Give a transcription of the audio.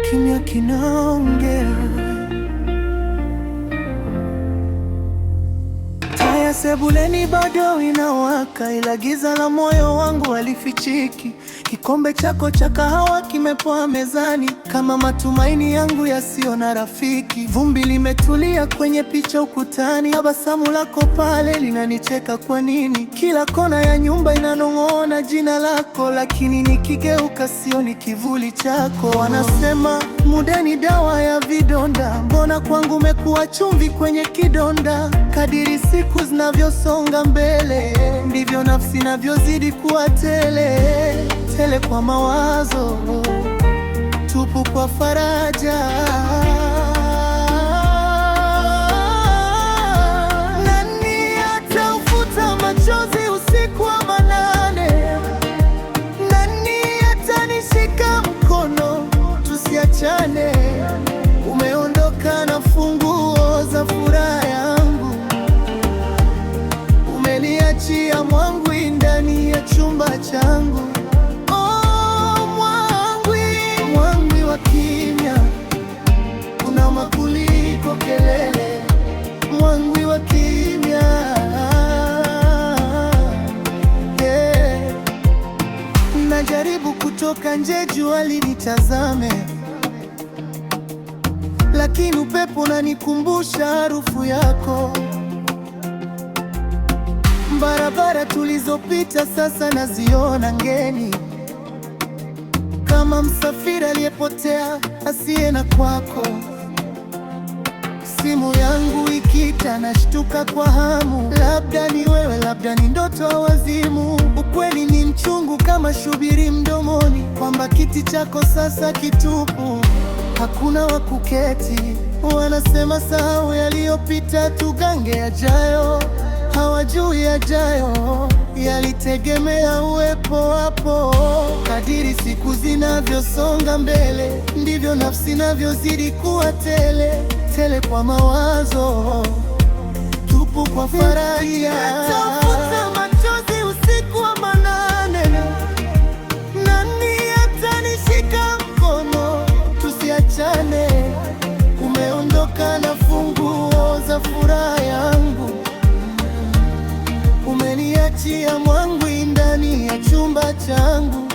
kimya kinaongea. Taa ya sebuleni bado inawaka, ila giza la moyo wangu halifichiki. Kikombe chako cha kahawa kimepoa mezani, kama matumaini yangu yasiyo na rafiki. Vumbi limetulia kwenye picha ukutani, tabasamu lako pale linanicheka. Kwa nini kila kona ya nyumba inanong'ona jina lako, lakini nikigeuka sioni kivuli chako? Wanasema muda ni dawa ya vidonda, mbona kwangu umekuwa chumvi kwenye kidonda? Kadiri siku zinavyosonga mbele, ndivyo nafsi inavyozidi kuwa tele tele kwa mawazo, tupu kwa faraja. Nani ataufuta machozi usiku wa manane? Nani atanishika mkono tusiachane? Umeondoka na funguo za furaha yangu, umeniachia mwangwi ndani ya chumba changu. Kimya unauma kuliko kelele, mwangwi wa kimya, yeah. Najaribu kutoka nje jua linitazame, lakini upepo unanikumbusha harufu yako. Barabara tulizopita sasa naziona ngeni, kama msafiri aliyepotea asiye na kwako. Simu yangu ikita, nashtuka kwa hamu, labda ni wewe, labda ni ndoto au wazimu. Ukweli ni mchungu kama shubiri mdomoni, kwamba kiti chako sasa kitupu, hakuna wa kuketi. Wanasema sahau yaliyopita, tugange yajayo. Hawajui yajayo yalitegemea uwepo hapo. Kadiri siku zinavyosonga mbele, ndivyo nafsi inavyozidi kuwa tele tele kwa mawazo, tupu kwa faraja. Atafuta machozi usiku wa manane, nani atanishika mkono tusiachane? Umeondoka na funguo za furaha yangu, umeniachia mwangwi ndani ya chumba changu.